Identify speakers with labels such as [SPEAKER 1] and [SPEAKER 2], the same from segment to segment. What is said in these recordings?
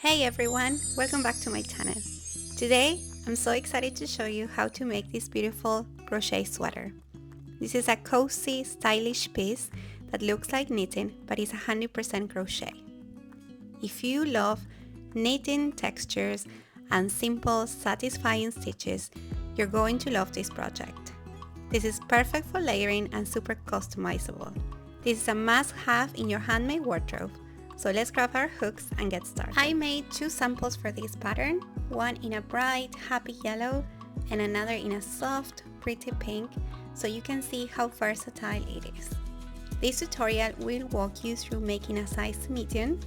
[SPEAKER 1] Hey everyone, welcome back to my channel. Today, I'm so excited to show you how to make this beautiful crochet sweater. This is a cozy, stylish piece that looks like knitting, but is 100% crochet. If you love knitting textures and simple, satisfying stitches, you're going to love this project. This is perfect for layering and super customizable. This is a must-have in your handmade wardrobe. So let's grab our hooks and get started. I made two samples for this pattern, one in a bright, happy yellow and another in a soft, pretty pink, so you can see how versatile it is. This tutorial will walk you through making a size medium,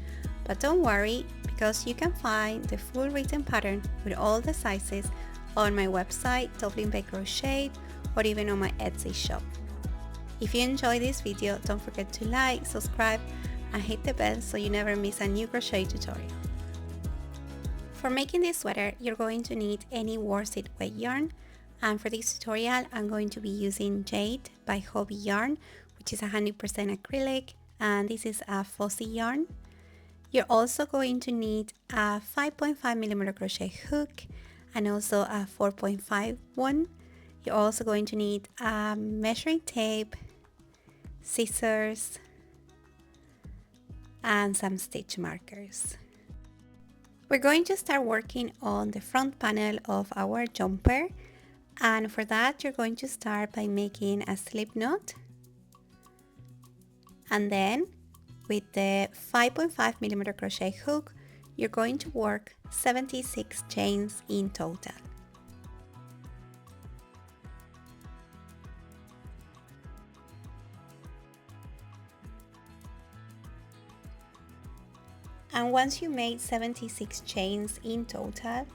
[SPEAKER 1] but don't worry because you can find the full written pattern with all the sizes on my website, Dublin by Crochet, or even on my Etsy shop. If you enjoy this video, don't forget to like, subscribe, and hit the bell so you never miss a new crochet tutorial. For making this sweater, you're going to need any worsted weight yarn, and for this tutorial I'm going to be using Jade by Hobby Yarn, which is 100% acrylic, and this is a fussy yarn. You're also going to need a 5.5mm crochet hook and also a 4.5 one. You're also going to need a measuring tape, scissors, and some stitch markers. We're going to start working on the front panel of our jumper, and for that you're going to start by making a slip knot, and then with the 5.5mm crochet hook you're going to work 76 chains in total. And once you made 76 chains in total,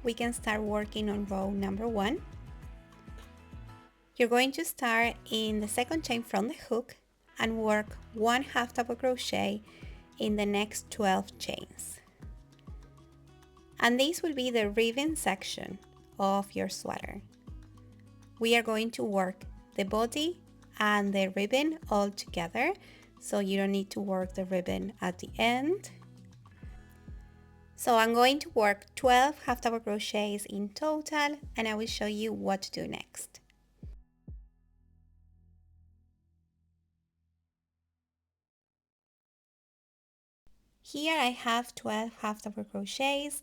[SPEAKER 1] we can start working on row number 1. You're going to start in the second chain from the hook and work 1 half double crochet in the next 12 chains. And this will be the ribbon section of your sweater. We are going to work the body and the ribbon all together, so you don't need to work the ribbon at the end. So I'm going to work 12 half double crochets in total, and I will show you what to do next. Here I have 12 half double crochets,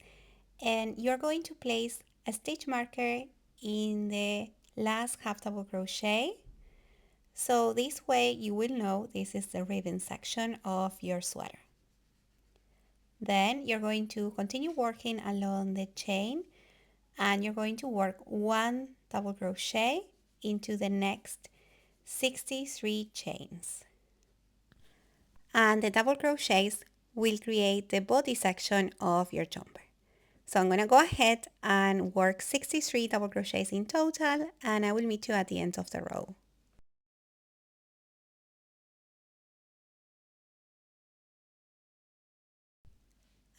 [SPEAKER 1] and you're going to place a stitch marker in the last half double crochet. So this way you will know this is the ribbon section of your sweater. Then you're going to continue working along the chain, and you're going to work 1 double crochet into the next 63 chains. And the double crochets will create the body section of your jumper. So I'm going to go ahead and work 63 double crochets in total, and I will meet you at the end of the row.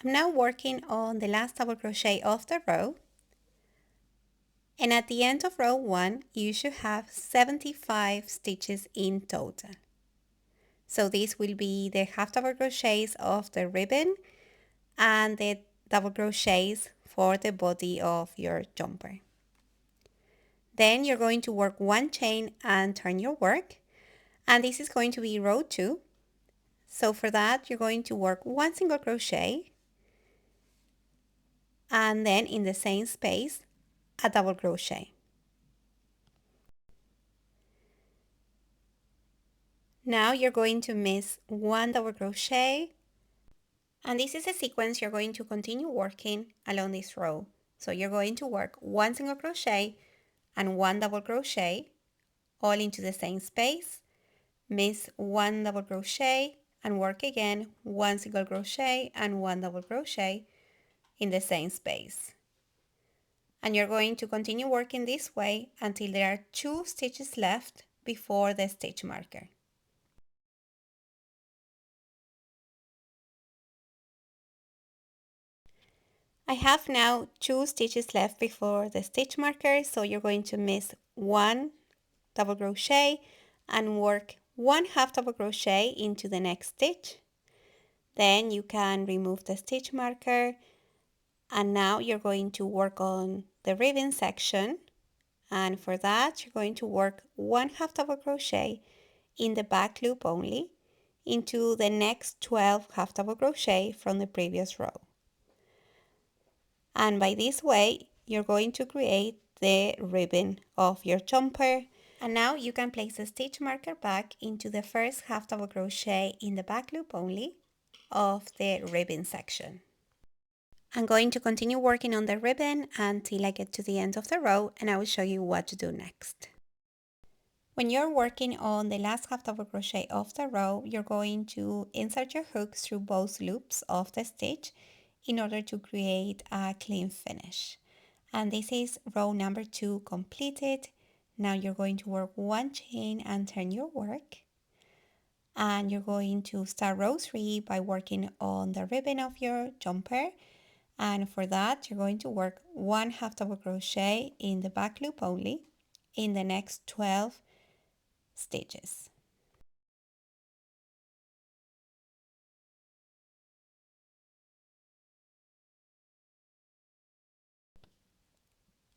[SPEAKER 1] I'm now working on the last double crochet of the row, and at the end of row 1 you should have 75 stitches in total. So this will be the half double crochets of the ribbon and the double crochets for the body of your jumper. Then you're going to work 1 chain and turn your work, and this is going to be row 2. So for that you're going to work 1 single crochet, and then in the same space a double crochet. Now you're going to miss 1 double crochet, and this is a sequence you're going to continue working along this row. So you're going to work 1 single crochet and 1 double crochet all into the same space, miss 1 double crochet and work again 1 single crochet and 1 double crochet in the same space. And you're going to continue working this way until there are 2 stitches left before the stitch marker. I have now 2 stitches left before the stitch marker, so you're going to miss 1 double crochet and work 1 half double crochet into the next stitch. Then you can remove the stitch marker, and now you're going to work on the ribbon section, and for that you're going to work 1/2 double crochet in the back loop only into the next 12 half double crochet from the previous row. And by this way you're going to create the ribbon of your jumper. And now you can place a stitch marker back into the first half double crochet in the back loop only of the ribbon section. I'm going to continue working on the ribbon until I get to the end of the row, and I will show you what to do next. When you're working on the last half double crochet of the row, you're going to insert your hooks through both loops of the stitch in order to create a clean finish. And this is row number 2 completed. Now you're going to work 1 chain and turn your work. And you're going to start row 3 by working on the ribbon of your jumper. And for that, you're going to work 1/2 double crochet in the back loop only in the next 12 stitches.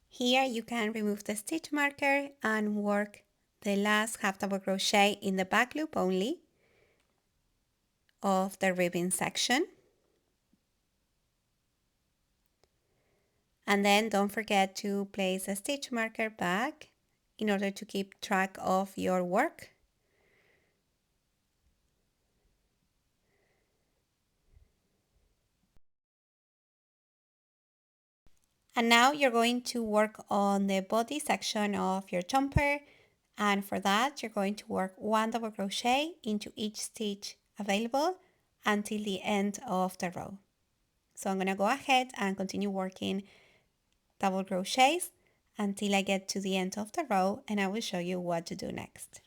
[SPEAKER 1] Here you can remove the stitch marker and work the last half double crochet in the back loop only of the ribbon section. And then don't forget to place a stitch marker back in order to keep track of your work. And now you're going to work on the body section of your jumper, and for that you're going to work 1 double crochet into each stitch available until the end of the row. So I'm going to go ahead and continue working double crochets until I get to the end of the row, and I will show you what to do next.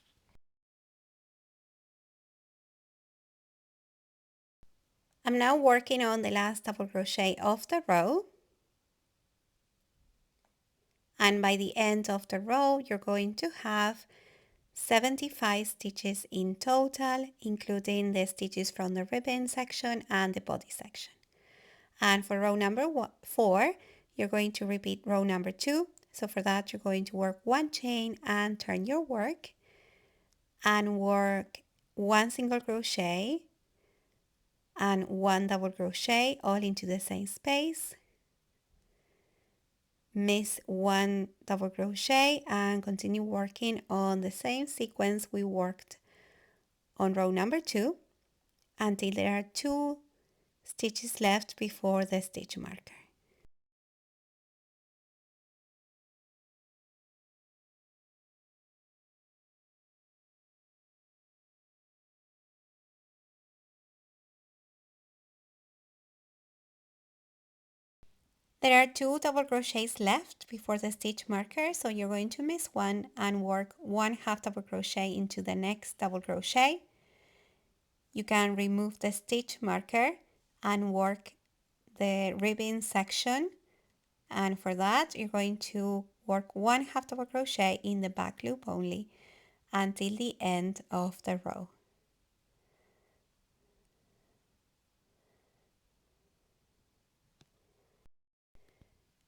[SPEAKER 1] I'm now working on the last double crochet of the row, and by the end of the row you're going to have 75 stitches in total, including the stitches from the ribbon section and the body section. And for row number 4, you're going to repeat row number 2. So for that, you're going to work 1 chain and turn your work and work 1 single crochet and 1 double crochet all into the same space. Miss 1 double crochet and continue working on the same sequence we worked on row number 2 until there are 2 stitches left before the stitch marker. There are 2 double crochets left before the stitch marker, so you're going to miss 1 and work 1/2 double crochet into the next double crochet. You can remove the stitch marker and work the ribbon section, and for that you're going to work 1/2 double crochet in the back loop only until the end of the row.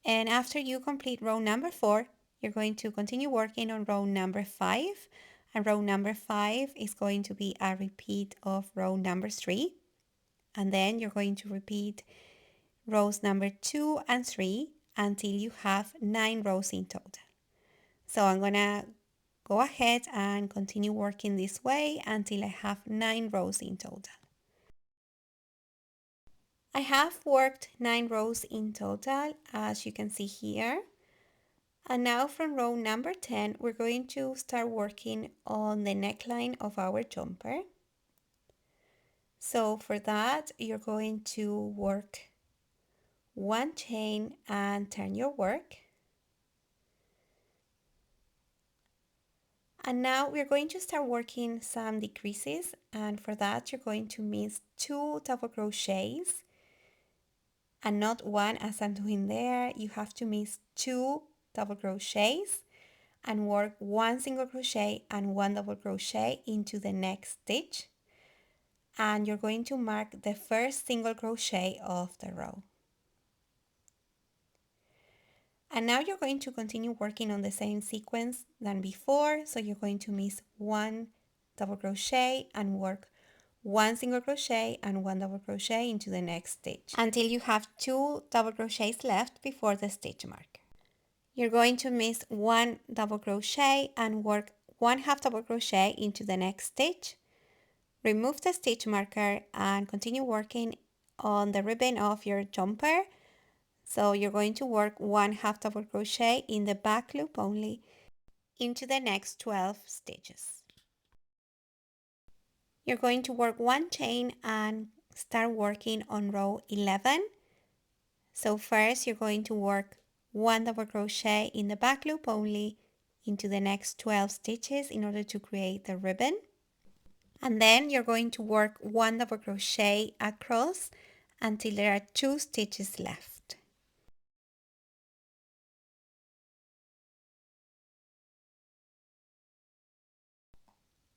[SPEAKER 1] And after you complete row number 4, you're going to continue working on row number 5. And row number 5 is going to be a repeat of row number 3. And then you're going to repeat rows number 2 and 3 until you have 9 rows in total. So I'm going to go ahead and continue working this way until I have 9 rows in total. I have worked 9 rows in total, as you can see here. And now from row number 10, we're going to start working on the neckline of our jumper. So for that, you're going to work 1 chain and turn your work. And now we're going to start working some decreases, and for that you're going to miss 2 double crochets and not 1 as I'm doing there. You have to miss 2 double crochets and work 1 single crochet and 1 double crochet into the next stitch. and you're going to mark the first single crochet of the row. And now you're going to continue working on the same sequence than before. So you're going to miss one double crochet and work one single crochet and one double crochet into the next stitch until you have two double crochets left before the stitch mark. You're going to miss one double crochet and work one half double crochet into the next stitch. Remove the stitch marker and continue working on the ribbon of your jumper. So you're going to work one half double crochet in the back loop only into the next 12 stitches. You're going to work one chain and start working on row 11. So first you're going to work one double crochet in the back loop only into the next 12 stitches in order to create the ribbon. And then you're going to work one double crochet across until there are 2 stitches left.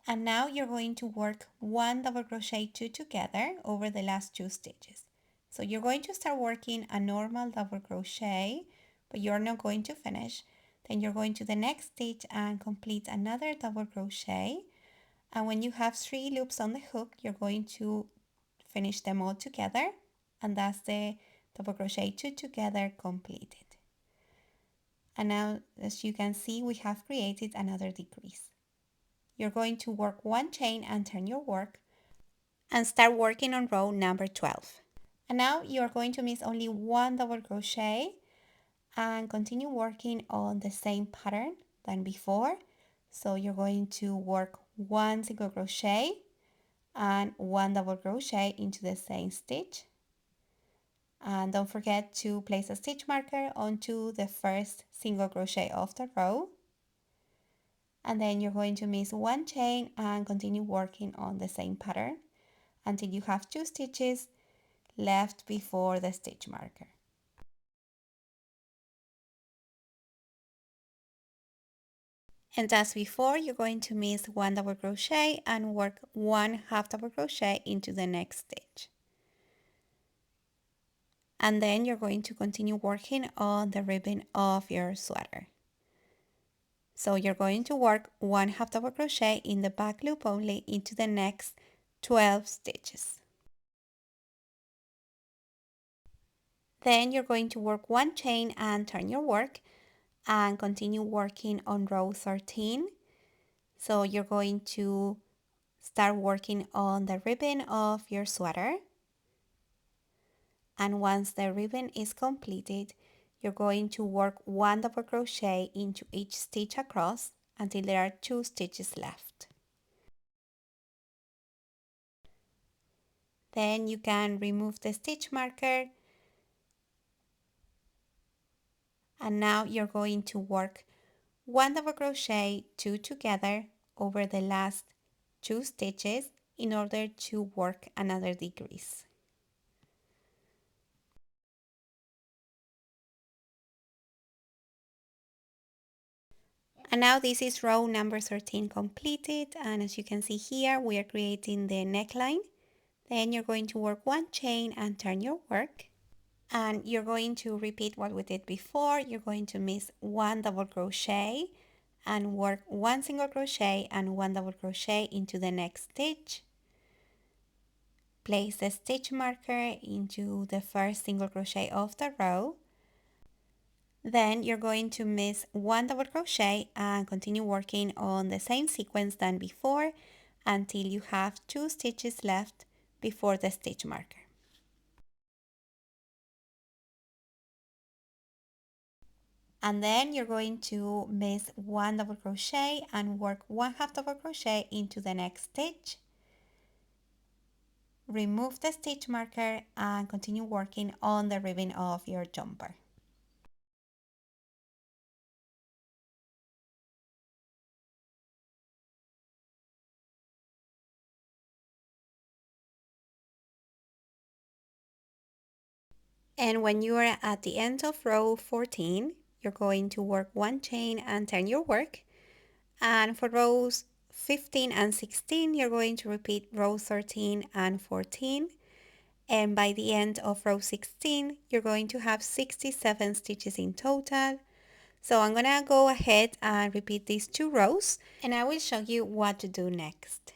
[SPEAKER 1] And now you're going to work one double crochet 2 together over the last 2 stitches. So you're going to start working a normal double crochet, but you're not going to finish. Then you're going to the next stitch and complete another double crochet. And when you have 3 loops on the hook, you're going to finish them all together, and that's the double crochet 2 together completed. And now, as you can see, we have created another decrease. You're going to work one chain and turn your work and start working on row number 12. And now you're going to miss only one double crochet and continue working on the same pattern than before. So you're going to work one single crochet and one double crochet into the same stitch. And don't forget to place a stitch marker onto the first single crochet of the row. And then you're going to miss one chain and continue working on the same pattern until you have 2 stitches left before the stitch marker. And as before, you're going to miss one double crochet and work one half double crochet into the next stitch. And then you're going to continue working on the ribbon of your sweater. So you're going to work one half double crochet in the back loop only into the next 12 stitches. Then you're going to work one chain and turn your work and continue working on row 13. So you're going to start working on the ribbon of your sweater. And once the ribbon is completed, you're going to work one double crochet into each stitch across until there are 2 stitches left. Then you can remove the stitch marker, and now you're going to work one double crochet 2 together over the last 2 stitches in order to work another decrease. And now this is row number 13 completed, and as you can see here, we are creating the neckline. Then you're going to work one chain and turn your work. And you're going to repeat what we did before. You're going to miss one double crochet and work one single crochet and one double crochet into the next stitch. Place the stitch marker into the first single crochet of the row. Then you're going to miss one double crochet and continue working on the same sequence than before until you have 2 stitches left before the stitch marker. And then you're going to miss one double crochet and work one half double crochet into the next stitch. Remove the stitch marker and continue working on the ribbon of your jumper. And when you are at the end of row 14, you're going to work one chain and turn your work. And for rows 15 and 16, you're going to repeat row 13 and 14. And by the end of row 16, you're going to have 67 stitches in total. So I'm gonna go ahead and repeat these 2 rows, and I will show you what to do next.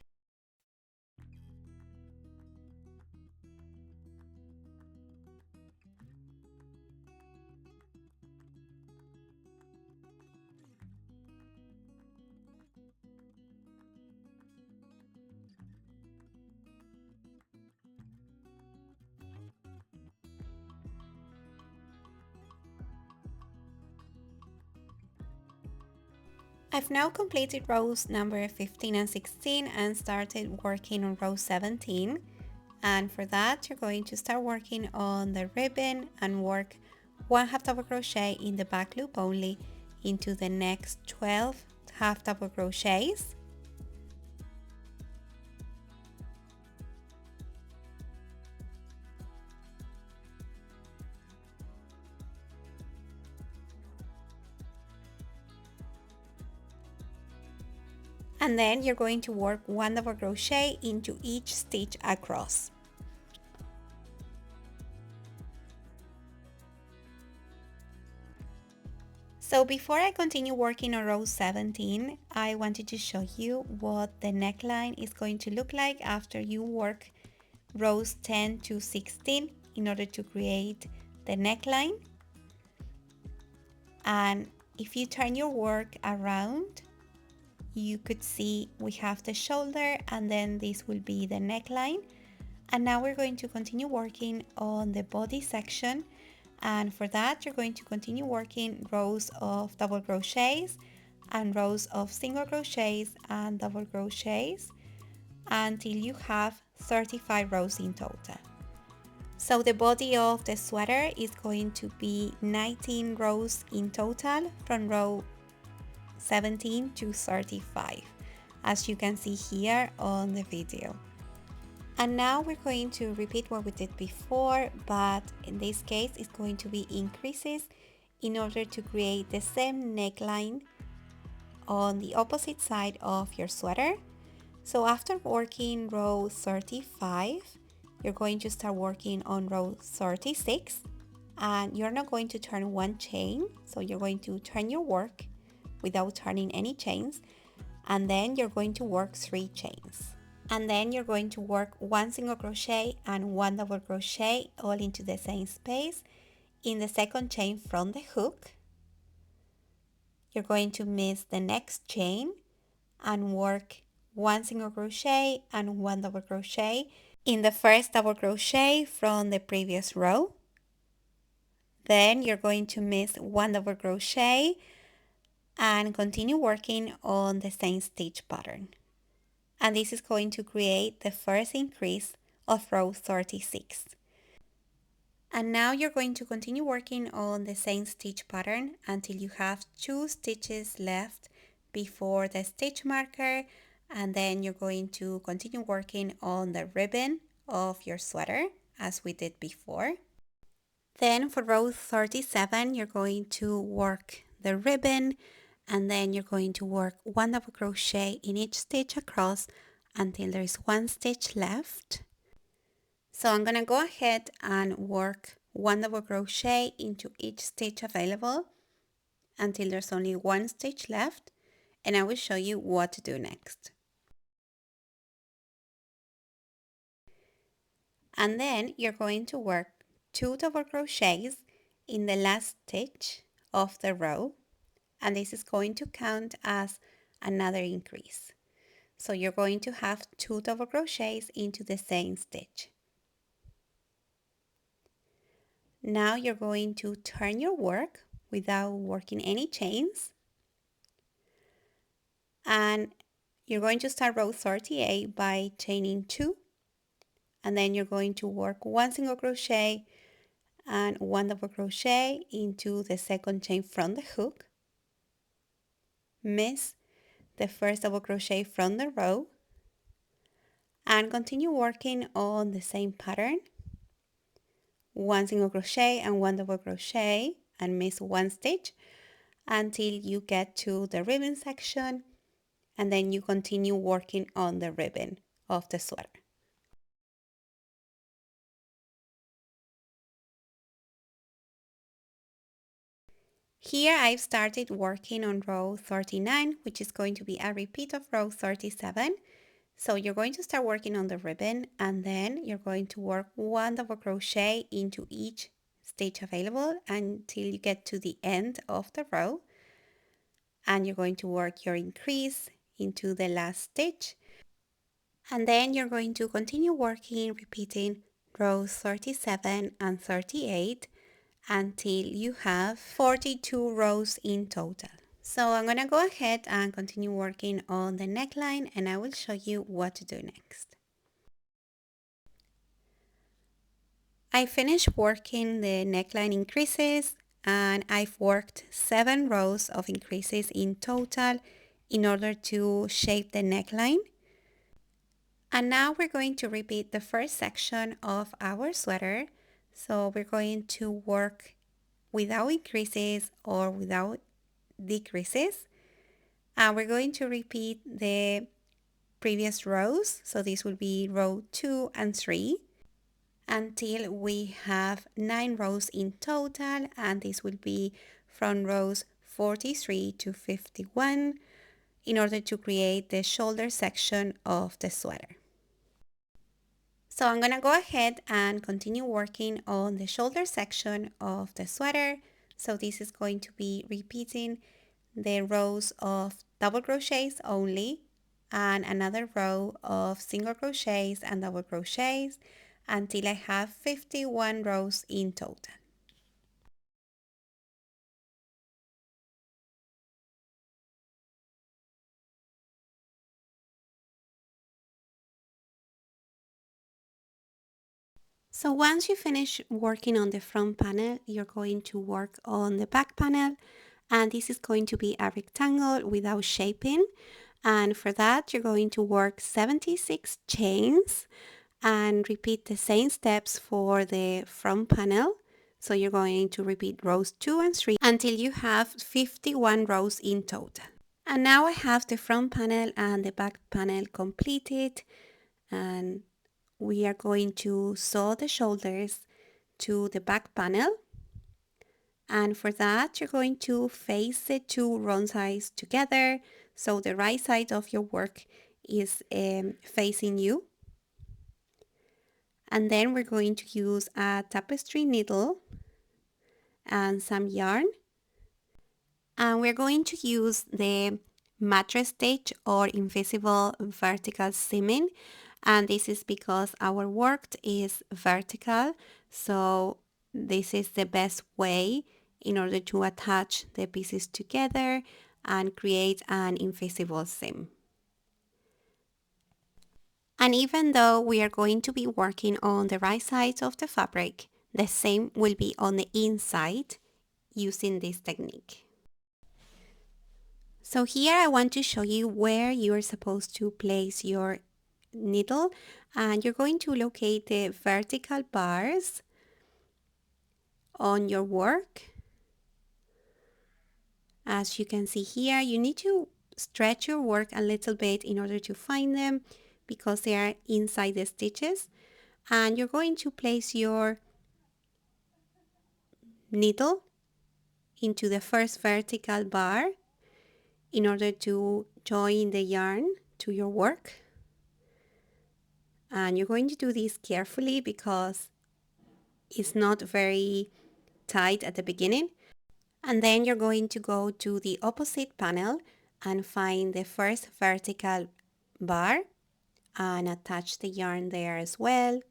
[SPEAKER 1] I've now completed rows number 15 and 16 and started working on row 17. And for that, you're going to start working on the ribbon and work 1/2 double crochet in the back loop only into the next 12 half double crochets. And then you're going to work 1 double crochet into each stitch across. So before I continue working on row 17, I wanted to show you what the neckline is going to look like after you work rows 10 to 16 in order to create the neckline. And if you turn your work around, you could see we have the shoulder, and then this will be the neckline. And now we're going to continue working on the body section, and for that you're going to continue working rows of double crochets and rows of single crochets and double crochets until you have 35 rows in total. So the body of the sweater is going to be 19 rows in total from row 17 to 35, as you can see here on the video. And now we're going to repeat what we did before, but in this case it's going to be increases in order to create the same neckline on the opposite side of your sweater. So after working row 35, you're going to start working on row 36, and you're not going to turn one chain, so you're going to turn your work without turning any chains, and then you're going to work 3 chains. And then you're going to work 1 single crochet and 1 double crochet all into the same space in the second chain from the hook. You're going to miss the next chain and work 1 single crochet and 1 double crochet in the first double crochet from the previous row. Then you're going to miss 1 double crochet and continue working on the same stitch pattern. And this is going to create the first increase of row 36. And now you're going to continue working on the same stitch pattern until you have 2 stitches left before the stitch marker, and then you're going to continue working on the ribbon of your sweater as we did before. Then for row 37, you're going to work the ribbon, and then you're going to work 1 double crochet in each stitch across until there is 1 stitch left. So I'm gonna go ahead and work 1 double crochet into each stitch available until there's only 1 stitch left, and I will show you what to do next. And then you're going to work 2 double crochets in the last stitch of the row, and this is going to count as another increase. So you're going to have 2 double crochets into the same stitch. Now you're going to turn your work without working any chains, and you're going to start row 38 by chaining 2, and then you're going to work 1 single crochet and 1 double crochet into the second chain from the hook, miss the first double crochet from the row, and continue working on the same pattern, 1 single crochet and 1 double crochet and miss 1 stitch until you get to the ribbon section, and then you continue working on the ribbon of the sweater. Here I've started working on row 39, which is going to be a repeat of row 37. So you're going to start working on the ribbon, and then you're going to work one double crochet into each stitch available until you get to the end of the row, and you're going to work your increase into the last stitch, and then you're going to continue working, repeating rows 37 and 38 until you have 42 rows in total. So I'm going to go ahead and continue working on the neckline, and I will show you what to do next. I finished working the neckline increases, and I've worked 7 rows of increases in total in order to shape the neckline. And now we're going to repeat the first section of our sweater. So we're going to work without increases or without decreases. And we're going to repeat the previous rows. So this will be row 2 and 3 until we have 9 rows in total. And this will be from rows 43 to 51 in order to create the shoulder section of the sweater. So I'm gonna go ahead and continue working on the shoulder section of the sweater. So this is going to be repeating the rows of double crochets only and another row of single crochets and double crochets until I have 51 rows in total. So once you finish working on the front panel, you're going to work on the back panel, and this is going to be a rectangle without shaping. And for that, you're going to work 76 chains and repeat the same steps for the front panel. So you're going to repeat rows 2 and 3 until you have 51 rows in total. And now I have the front panel and the back panel completed, and we are going to sew the shoulders to the back panel. And for that, you're going to face the two wrong sides together. So the right side of your work is facing you. And then we're going to use a tapestry needle and some yarn. And we're going to use the mattress stitch or invisible vertical seaming. And this is because our work is vertical. So this is the best way in order to attach the pieces together and create an invisible seam. And even though we are going to be working on the right side of the fabric, the seam will be on the inside using this technique. So here I want to show you where you are supposed to place your needle, and you're going to locate the vertical bars on your work. As you can see here, you need to stretch your work a little bit in order to find them because they are inside the stitches, and you're going to place your needle into the first vertical bar in order to join the yarn to your work. And you're going to do this carefully because it's not very tight at the beginning. And then you're going to go to the opposite panel and find the first vertical bar and attach the yarn there as well.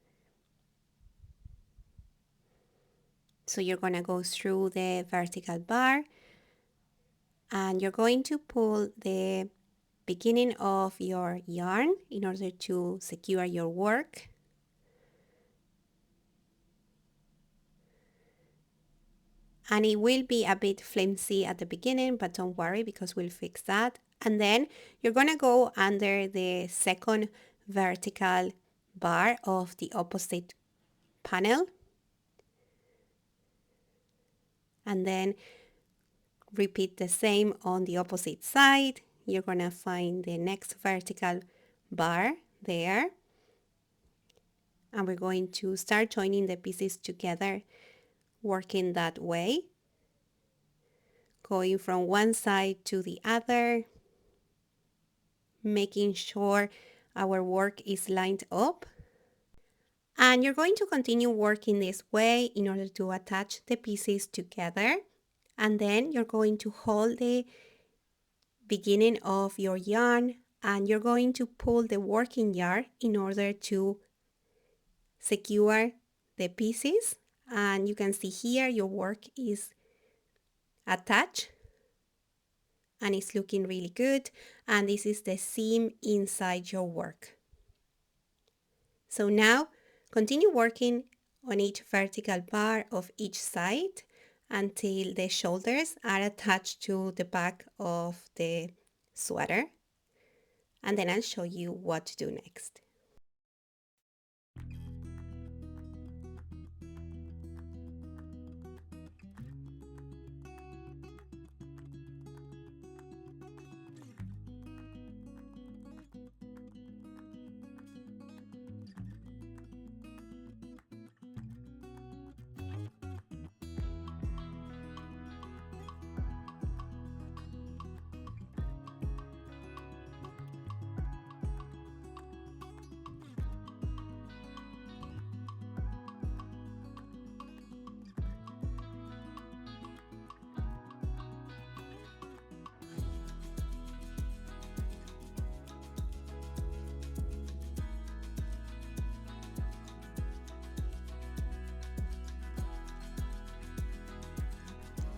[SPEAKER 1] So you're going to go through the vertical bar and you're going to pull the beginning of your yarn in order to secure your work. And it will be a bit flimsy at the beginning, but don't worry because we'll fix that. And then you're going to go under the second vertical bar of the opposite panel. And then repeat the same on the opposite side. you're gonna find the next vertical bar there. And we're going to start joining the pieces together, working that way, going from one side to the other, making sure our work is lined up. And you're going to continue working this way in order to attach the pieces together. And then you're going to hold the beginning of your yarn and you're going to pull the working yarn in order to secure the pieces. And you can see here your work is attached and it's looking really good. And this is the seam inside your work. So now continue working on each vertical bar of each side until the shoulders are attached to the back of the sweater. And then I'll show you what to do next.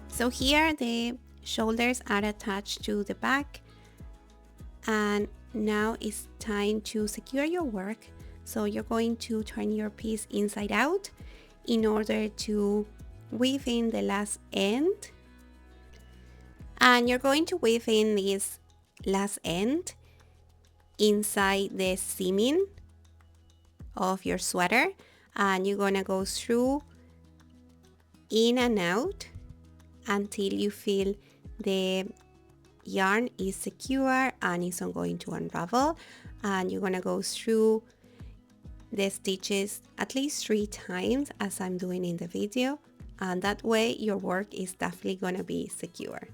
[SPEAKER 1] So here the shoulders are attached to the back, and now it's time to secure your work. So you're going to turn your piece inside out in order to weave in the last end. And you're going to weave in this last end inside the seaming of your sweater, and you're gonna go through in and out until you feel the yarn is secure and it's not going to unravel. And you're gonna go through the stitches at least 3 times as I'm doing in the video, and that way your work is definitely gonna be secure.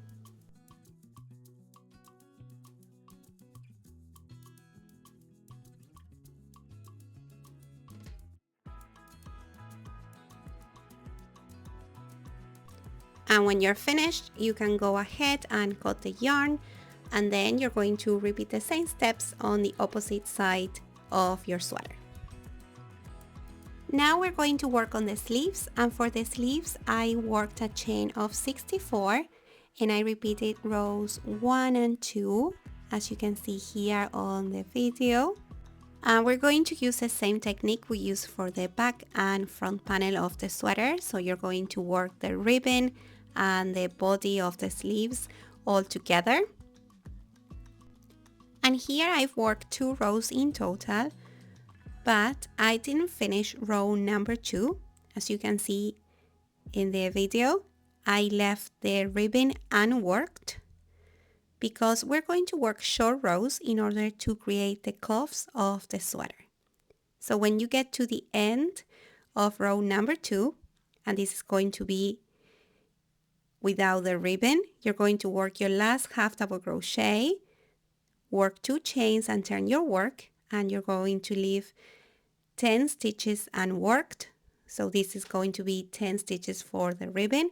[SPEAKER 1] And when you're finished, you can go ahead and cut the yarn, and then you're going to repeat the same steps on the opposite side of your sweater. Now we're going to work on the sleeves, and for the sleeves I worked a chain of 64 and I repeated rows 1 and 2 as you can see here on the video. And we're going to use the same technique we use for the back and front panel of the sweater. So you're going to work the ribbon and the body of the sleeves all together. And here I've worked 2 rows in total, but I didn't finish row number 2. As you can see in the video, I left the ribbon unworked because we're going to work short rows in order to create the cuffs of the sweater. So when you get to the end of row number 2, and this is going to be without the ribbon, you're going to work your last half double crochet, work 2 chains and turn your work, and you're going to leave 10 stitches unworked. So this is going to be 10 stitches for the ribbon,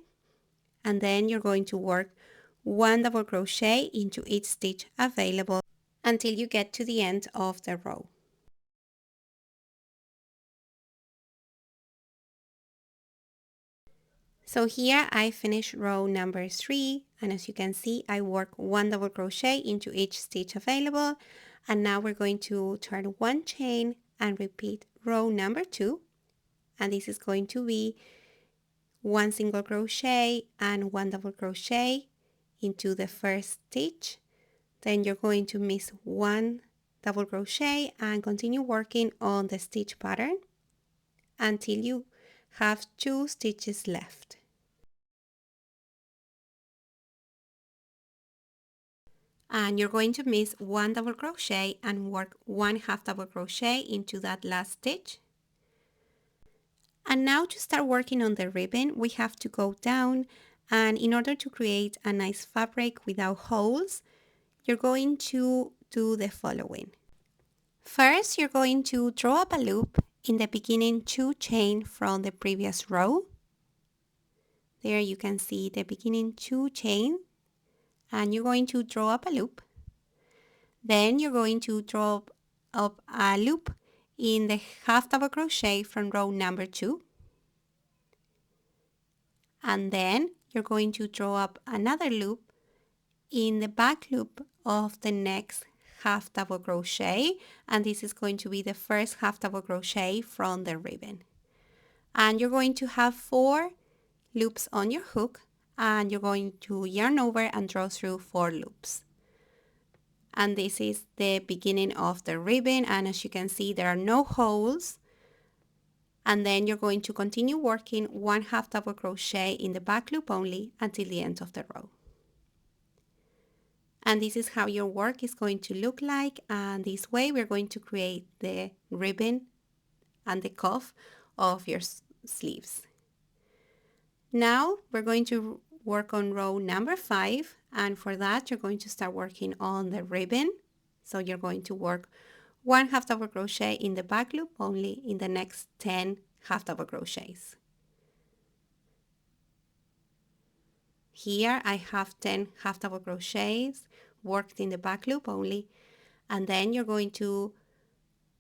[SPEAKER 1] and then you're going to work 1 double crochet into each stitch available until you get to the end of the row. So here I finished row number 3, and as you can see I work 1 double crochet into each stitch available, and now we're going to turn 1 chain and repeat row number 2, and this is going to be 1 single crochet and 1 double crochet into the first stitch. Then you're going to miss 1 double crochet and continue working on the stitch pattern until you have 2 stitches left. And you're going to miss one double crochet and work one half double crochet into that last stitch. And now to start working on the ribbon, we have to go down, and in order to create a nice fabric without holes, you're going to do the following. First, you're going to draw up a loop in the beginning 2 chain from the previous row. There you can see the beginning 2 chain, and you're going to draw up a loop. Then you're going to draw up a loop in the half double crochet from row number 2. And then you're going to draw up another loop in the back loop of the next half double crochet, and this is going to be the first half double crochet from the ribbon. And you're going to have 4 loops on your hook, and you're going to yarn over and draw through 4 loops. And this is the beginning of the ribbon, and as you can see there are no holes. And then you're going to continue working 1 half double crochet in the back loop only until the end of the row. And this is how your work is going to look like, and this way we're going to create the ribbon and the cuff of your sleeves. Now we're going to work on row number 5, and for that you're going to start working on the ribbon. So you're going to work 1 half double crochet in the back loop only in the next 10 half double crochets. Here I have 10 half double crochets worked in the back loop only, and then you're going to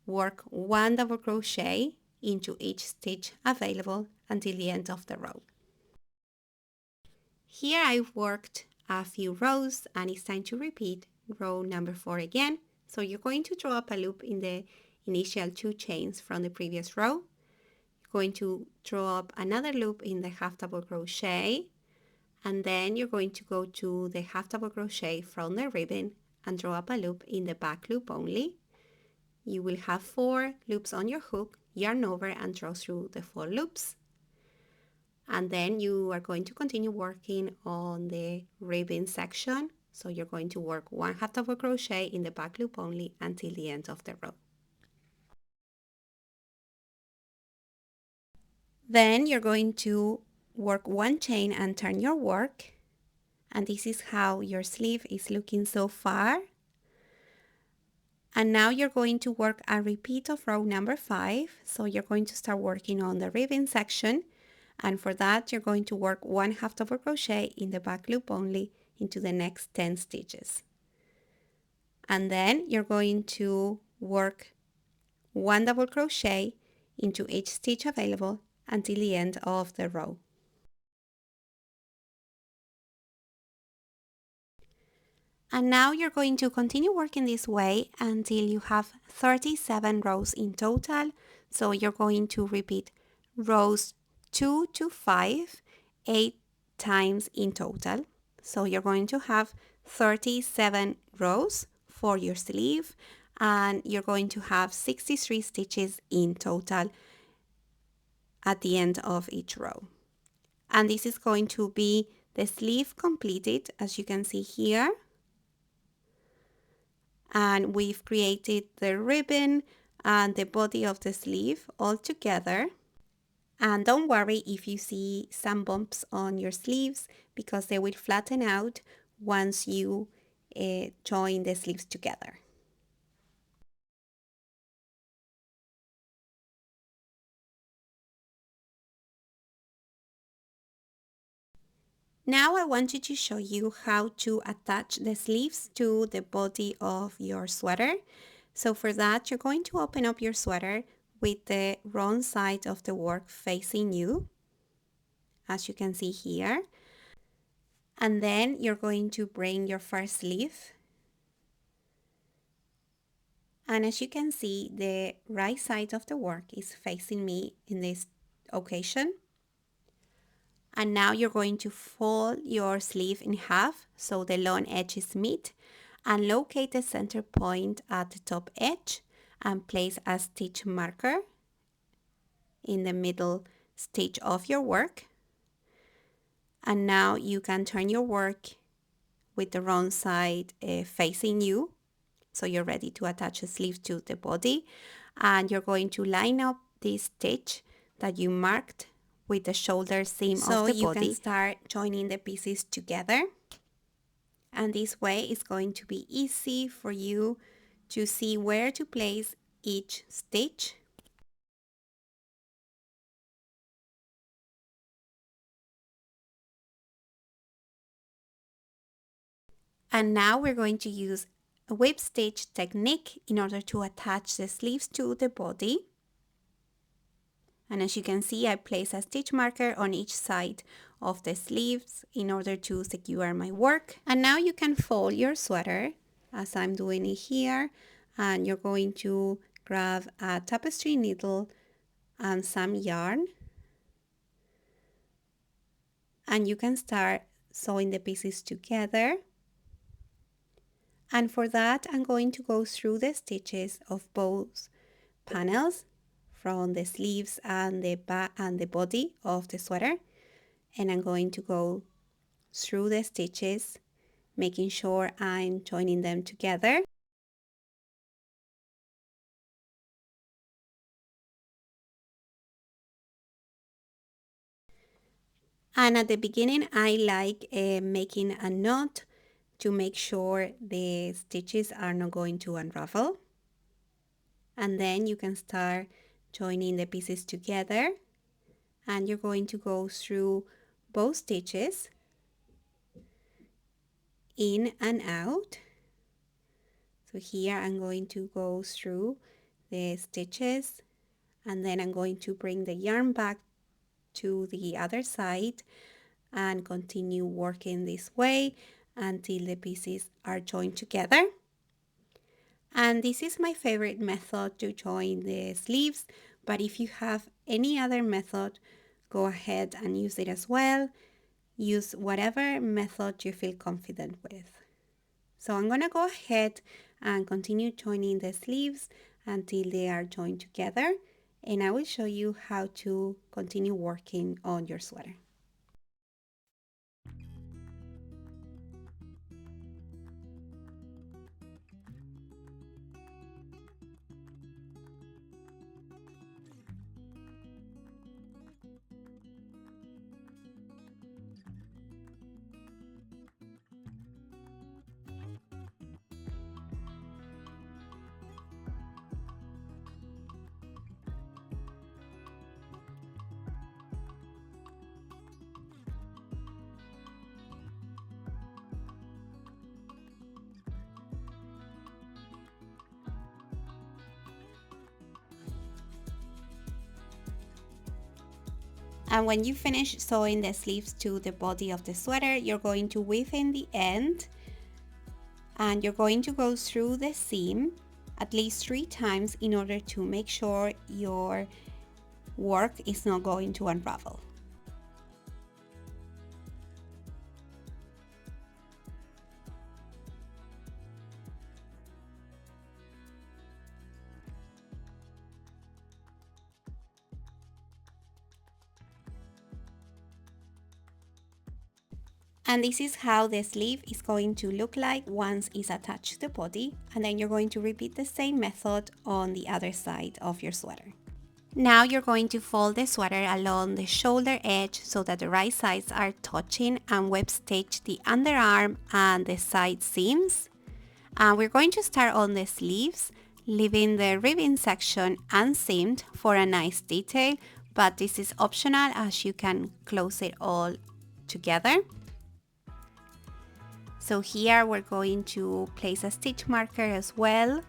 [SPEAKER 1] work 1 double crochet into each stitch available until the end of the row. Here I've worked a few rows, and it's time to repeat row number 4 again. So you're going to draw up a loop in the initial 2 chains from the previous row. You're going to draw up another loop in the half double crochet, and then you're going to go to the half double crochet from the ribbon and draw up a loop in the back loop only. You will have 4 loops on your hook, yarn over and draw through the 4 loops. And then you are going to continue working on the ribbon section. So you're going to work 1 half double crochet in the back loop only until the end of the row. Then you're going to work 1 chain and turn your work. And this is how your sleeve is looking so far. And now you're going to work a repeat of row number 5. So you're going to start working on the ribbon section. And for that, you're going to work 1 half double crochet in the back loop only into the next 10 stitches. And then you're going to work 1 double crochet into each stitch available until the end of the row. And now you're going to continue working this way until you have 37 rows in total. So you're going to repeat rows 2 to 5, 8 times in total. So you're going to have 37 rows for your sleeve, and you're going to have 63 stitches in total at the end of each row. And this is going to be the sleeve completed, as you can see here. And we've created the ribbon and the body of the sleeve all together. And don't worry if you see some bumps on your sleeves, because they will flatten out once you join the sleeves together. Now I wanted to show you how to attach the sleeves to the body of your sweater. So for that, you're going to open up your sweater with the wrong side of the work facing you, as you can see here. And then you're going to bring your first sleeve. And as you can see, the right side of the work is facing me in this occasion. And now you're going to fold your sleeve in half so the long edges meet, and locate the center point at the top edge and place a stitch marker in the middle stitch of your work. And now you can turn your work with the wrong side facing you. So you're ready to attach a sleeve to the body, and you're going to line up this stitch that you marked with the shoulder seam of the body. So you can start joining the pieces together, and this way it's going to be easy for you to see where to place each stitch. And now we're going to use a whip stitch technique in order to attach the sleeves to the body. And as you can see, I place a stitch marker on each side of the sleeves in order to secure my work. And now you can fold your sweater as I'm doing it here. And you're going to grab a tapestry needle and some yarn. And you can start sewing the pieces together. And for that, I'm going to go through the stitches of both panels from the sleeves and the back and the body of the sweater, and I'm going to go through the stitches, making sure I'm joining them together. And at the beginning, I like making a knot to make sure the stitches are not going to unravel. And then you can start joining the pieces together, and you're going to go through both stitches in and out. So here I'm going to go through the stitches, and then I'm going to bring the yarn back to the other side and continue working this way until the pieces are joined together. And this is my favorite method to join the sleeves, but if you have any other method, go ahead and use it as well. Use whatever method you feel confident with. So I'm going to go ahead and continue joining the sleeves until they are joined together, and I will show you how to continue working on your sweater. And when you finish sewing the sleeves to the body of the sweater, you're going to weave in the end, and you're going to go through the seam at least 3 times in order to make sure your work is not going to unravel. And this is how the sleeve is going to look like once it's attached to the body, and then you're going to repeat the same method on the other side of your sweater. Now you're going to fold the sweater along the shoulder edge so that the right sides are touching, and web stitch the underarm and the side seams. And we're going to start on the sleeves, leaving the ribbing section unseamed for a nice detail, but this is optional as you can close it all together. So here we're going to place a stitch marker as well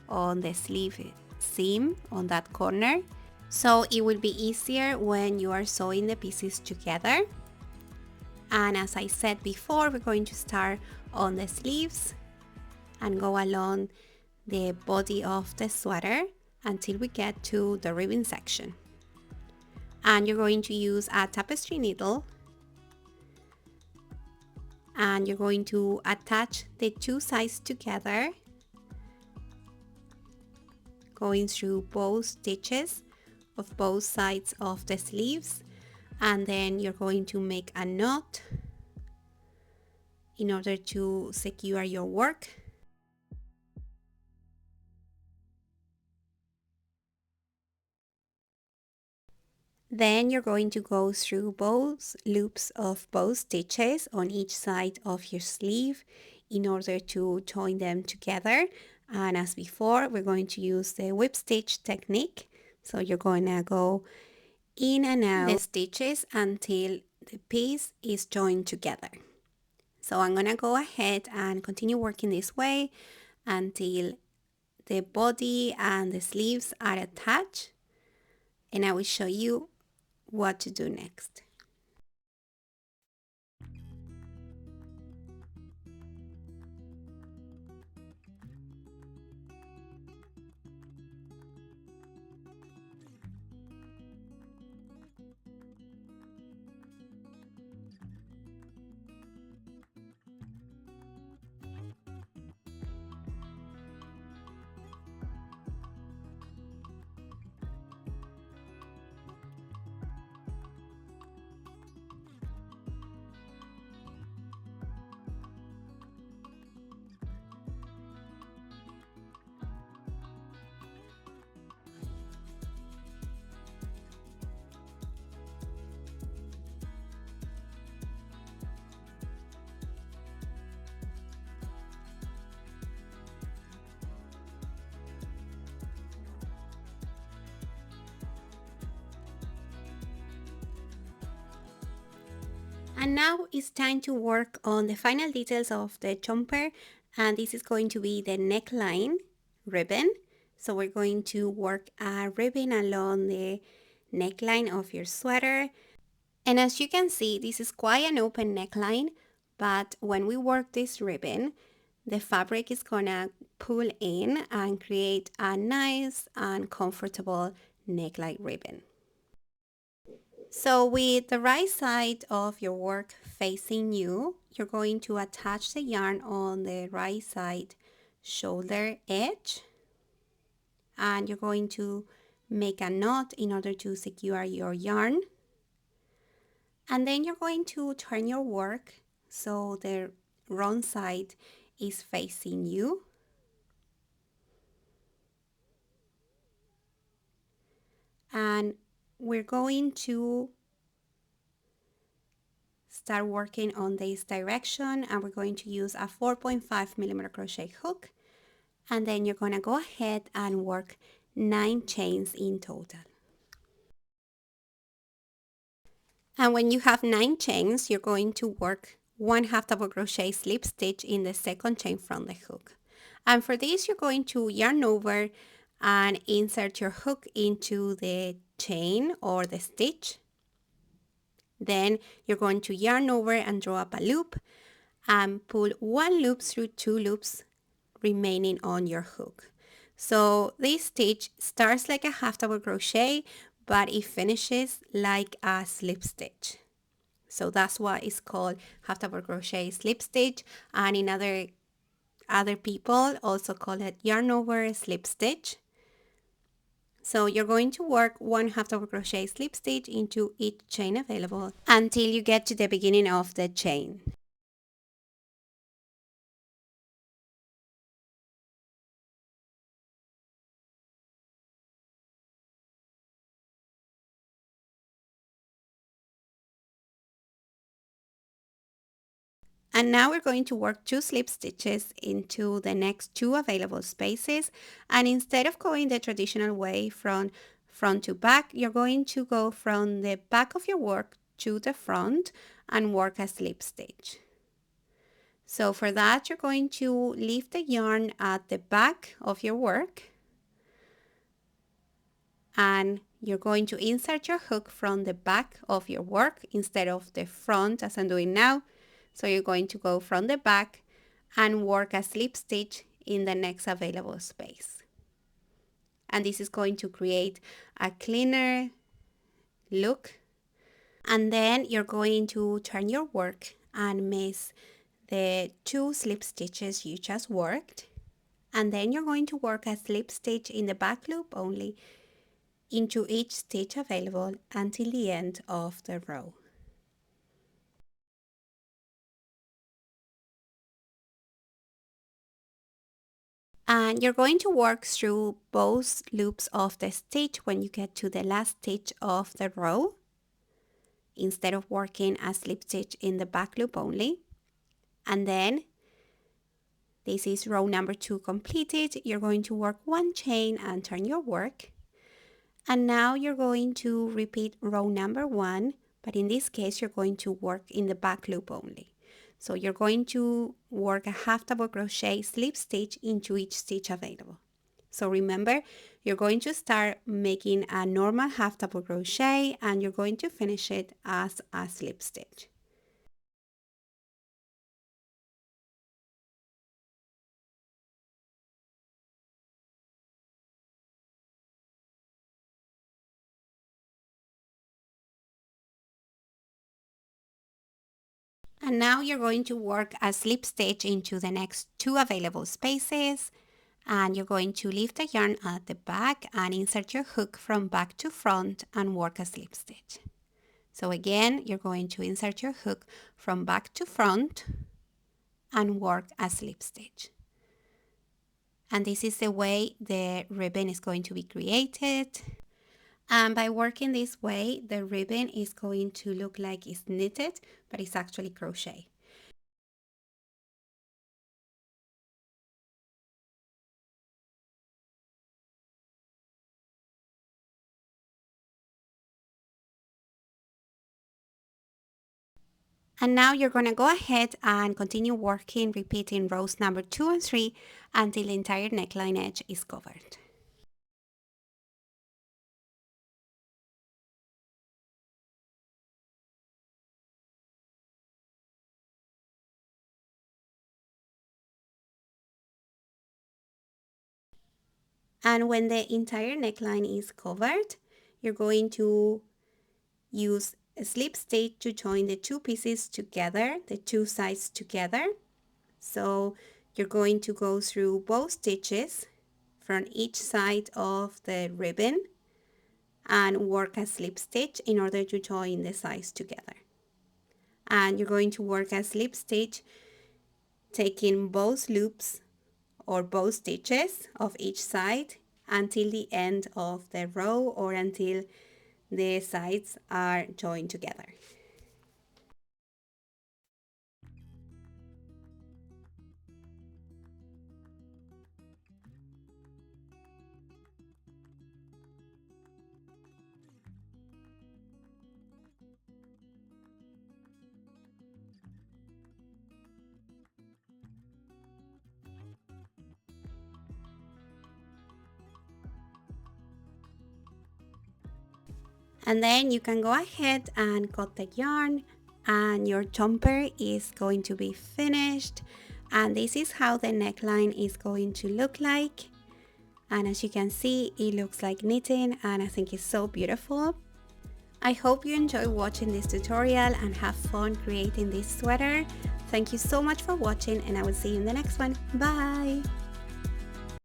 [SPEAKER 1] on the sleeve seam on that corner, so it will be easier when you are sewing the pieces together. And as I said before, we're going to start on the sleeves and go along the body of the sweater until we get to the ribbing section. And you're going to use a tapestry needle, and you're going to attach the 2 sides together, going through both stitches of both sides of the sleeves, and then you're going to make a knot in order to secure your work. Then you're going to go through both loops of both stitches on each side of your sleeve in order to join them together. And as before, we're going to use the whip stitch technique. So you're going to go in and out the stitches until the piece is joined together. So I'm going to go ahead and continue working this way until the body and the sleeves are attached, and I will show you what to do next. And now it's time to work on the final details of the jumper, and this is going to be the neckline ribbon. So we're going to work a ribbon along the neckline of your sweater. And as you can see, this is quite an open neckline, but when we work this ribbon, the fabric is gonna pull in and create a nice and comfortable neckline ribbon. So with the right side of your work facing you, you're going to attach the yarn on the right side shoulder edge, and you're going to make a knot in order to secure your yarn. And then you're going to turn your work so the wrong side is facing you. And we're going to start working on this direction, and we're going to use a 4.5mm crochet hook, and then you're going to go ahead and work 9 chains in total. And when you have 9 chains, you're going to work 1/2 double crochet slip stitch in the second chain from the hook. And for this, you're going to yarn over and insert your hook into the chain or the stitch. Then you're going to yarn over and draw up a loop and pull 1 loop through 2 loops remaining on your hook. So this stitch starts like a 1/2 double crochet, but it finishes like a slip stitch. So that's why it's called 1/2 double crochet slip stitch, and in other people also call it yarn over slip stitch. So you're going to work 1/2 double crochet slip stitch into each chain available until you get to the beginning of the chain. And now we're going to work 2 slip stitches into the next 2 available spaces, and instead of going the traditional way from front to back, you're going to go from the back of your work to the front and work a slip stitch. So for that, you're going to leave the yarn at the back of your work, and you're going to insert your hook from the back of your work instead of the front as I'm doing now. So you're going to go from the back and work a slip stitch in the next available space. And this is going to create a cleaner look. And then you're going to turn your work and miss the 2 slip stitches you just worked. And then you're going to work a slip stitch in the back loop only into each stitch available until the end of the row. And you're going to work through both loops of the stitch when you get to the last stitch of the row, instead of working a slip stitch in the back loop only. And then this is row number 2 completed. You're going to work 1 chain and turn your work. And now you're going to repeat row number 1, but in this case you're going to work in the back loop only. So you're going to work a half double crochet slip stitch into each stitch available. So remember, you're going to start making a normal half double crochet and you're going to finish it as a slip stitch. And now you're going to work a slip stitch into the next 2 available spaces, and you're going to leave the yarn at the back and insert your hook from back to front and work a slip stitch. So again, you're going to insert your hook from back to front and work a slip stitch. And this is the way the ribbon is going to be created. And by working this way, the ribbon is going to look like it's knitted, but it's actually crochet. And now you're going to go ahead and continue working, repeating rows number 2 and 3 until the entire neckline edge is covered. And when the entire neckline is covered, you're going to use a slip stitch to join the 2 pieces together, the 2 sides together. So you're going to go through both stitches from each side of the ribbon and work a slip stitch in order to join the sides together. And you're going to work a slip stitch taking both loops or both stitches of each side until the end of the row or until the sides are joined together. And then you can go ahead and cut the yarn and your jumper is going to be finished. And this is how the neckline is going to look like. And as you can see, it looks like knitting and I think it's so beautiful. I hope you enjoy watching this tutorial and have fun creating this sweater. Thank you so much for watching and I will see you in the next one. Bye!